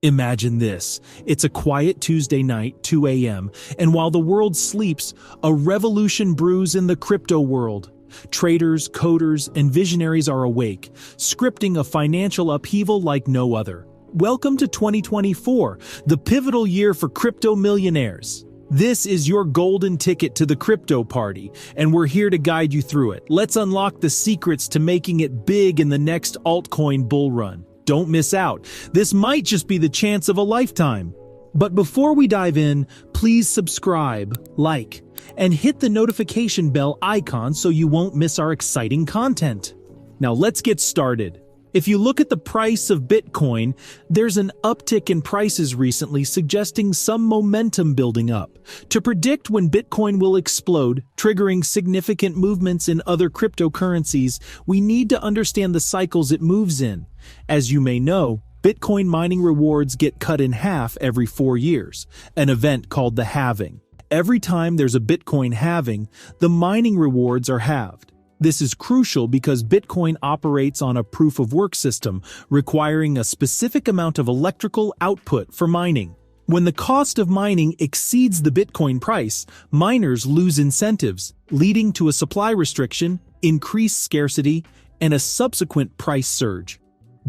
Imagine this. It's a quiet Tuesday night, 2 a.m., and while the world sleeps, a revolution brews in the crypto world. Traders, coders, and visionaries are awake, scripting a financial upheaval like no other. Welcome to 2024, the pivotal year for crypto millionaires. This is your golden ticket to the crypto party, and we're here to guide you through it. Let's unlock the secrets to making it big in the next altcoin bull run. Don't miss out. This might just be the chance of a lifetime. But before we dive in, please subscribe, like, and hit the notification bell icon so you won't miss our exciting content. Now let's get started. If you look at the price of Bitcoin, there's an uptick in prices recently suggesting some momentum building up. To predict when Bitcoin will explode, triggering significant movements in other cryptocurrencies, we need to understand the cycles it moves in. As you may know, Bitcoin mining rewards get cut in half every 4 years, an event called the halving. Every time there's a Bitcoin halving, the mining rewards are halved. This is crucial because Bitcoin operates on a proof-of-work system, requiring a specific amount of electrical output for mining. When the cost of mining exceeds the Bitcoin price, miners lose incentives, leading to a supply restriction, increased scarcity, and a subsequent price surge.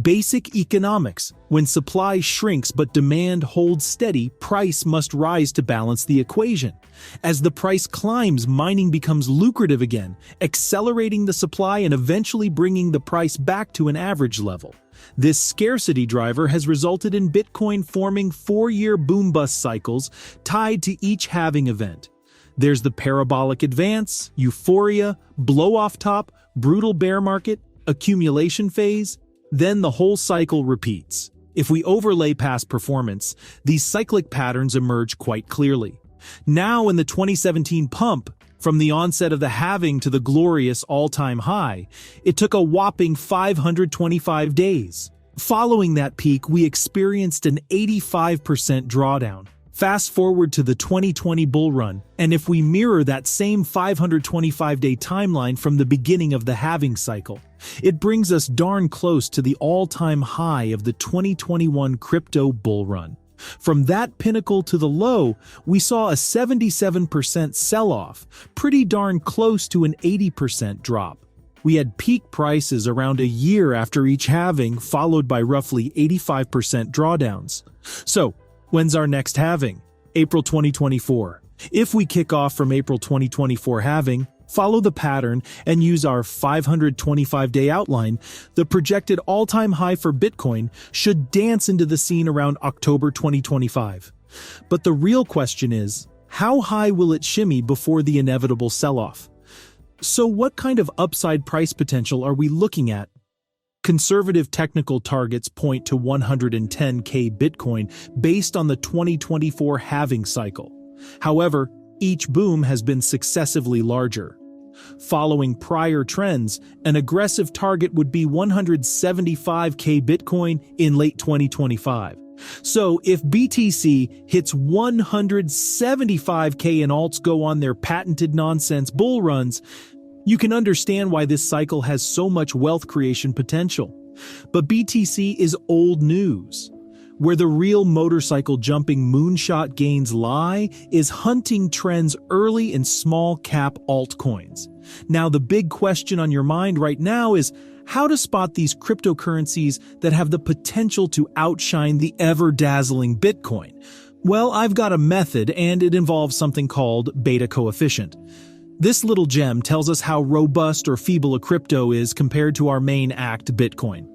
Basic economics: when supply shrinks but demand holds steady, price must rise to balance the equation. As the price climbs, mining becomes lucrative again, accelerating the supply and eventually bringing the price back to an average level. This scarcity driver has resulted in Bitcoin forming 4-year boom-bust cycles tied to each halving event. There's the parabolic advance, euphoria, blow-off top, brutal bear market, accumulation phase. Then the whole cycle repeats. If we overlay past performance, these cyclic patterns emerge quite clearly. Now in the 2017 pump, from the onset of the halving to the glorious all-time high, it took a whopping 525 days. Following that peak, we experienced an 85% drawdown. Fast forward to the 2020 bull run, and if we mirror that same 525-day timeline from the beginning of the halving cycle, it brings us darn close to the all-time high of the 2021 crypto bull run. From that pinnacle to the low, we saw a 77% sell-off, pretty darn close to an 80% drop. We had peak prices around a year after each halving, followed by roughly 85% drawdowns. So, when's our next halving? April 2024. If we kick off from April 2024 halving, follow the pattern, and use our 525-day outline, the projected all-time high for Bitcoin should dance into the scene around October 2025. But the real question is, how high will it shimmy before the inevitable sell-off? So what kind of upside price potential are we looking at? Conservative technical targets point to 110K Bitcoin based on the 2024 halving cycle. However, each boom has been successively larger. Following prior trends, an aggressive target would be 175K Bitcoin in late 2025. So if BTC hits 175K and alts go on their patented nonsense bull runs, you can understand why this cycle has so much wealth creation potential. But BTC is old news. Where the real motorcycle jumping moonshot gains lie is hunting trends early in small cap altcoins. Now the big question on your mind right now is how to spot these cryptocurrencies that have the potential to outshine the ever-dazzling Bitcoin. Well, I've got a method, and it involves something called beta coefficient. This little gem tells us how robust or feeble a crypto is compared to our main act, Bitcoin.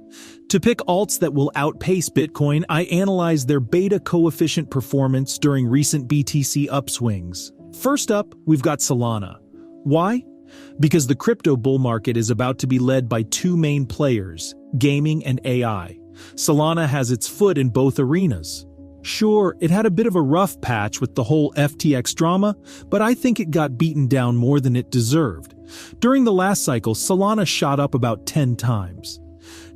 To pick alts that will outpace Bitcoin, I analyze their beta coefficient performance during recent BTC upswings. First up, we've got Solana. Why? Because the crypto bull market is about to be led by two main players, gaming and AI. Solana has its foot in both arenas. Sure, it had a bit of a rough patch with the whole FTX drama, but I think it got beaten down more than it deserved. During the last cycle, Solana shot up about 10 times.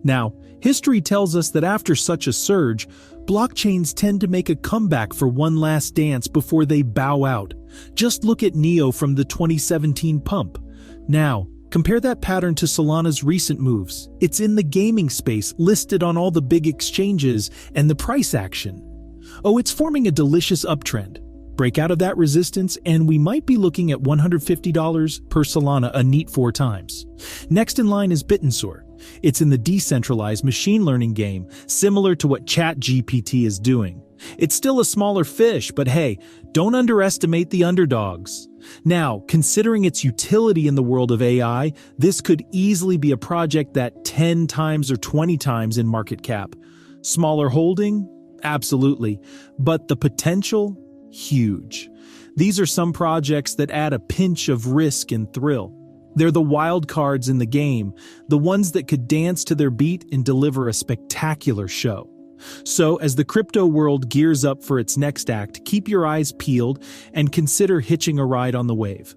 Now, history tells us that after such a surge, blockchains tend to make a comeback for one last dance before they bow out. Just look at NEO from the 2017 pump. Now, Compare that pattern to Solana's recent moves. It's in the gaming space, listed on all the big exchanges, and the price action. Oh, it's forming a delicious uptrend. Break out of that resistance, and we might be looking at $150 per Solana, a neat 4 times. Next in line is Bitensor. It's in the decentralized machine learning game, similar to what ChatGPT is doing. It's still a smaller fish, but hey, don't underestimate the underdogs. Now, considering its utility in the world of AI, this could easily be a project that 10 times or 20 times in market cap. Smaller holding? Absolutely. But the potential? Huge. These are some projects that add a pinch of risk and thrill. They're the wild cards in the game, the ones that could dance to their beat and deliver a spectacular show. So, as the crypto world gears up for its next act, keep your eyes peeled and consider hitching a ride on the wave.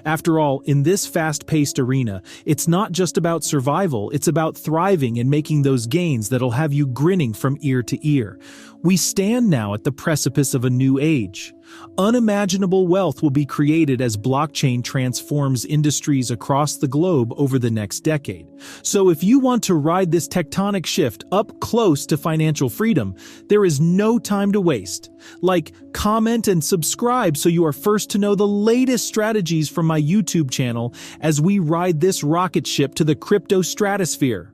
After all, in this fast-paced arena, it's not just about survival, it's about thriving and making those gains that'll have you grinning from ear to ear. We stand now at the precipice of a new age. Unimaginable wealth will be created as blockchain transforms industries across the globe over the next decade. So if you want to ride this tectonic shift up close to financial freedom, there is no time to waste. Like, comment, and subscribe so you are first to know the latest strategies from my YouTube channel as we ride this rocket ship to the crypto stratosphere.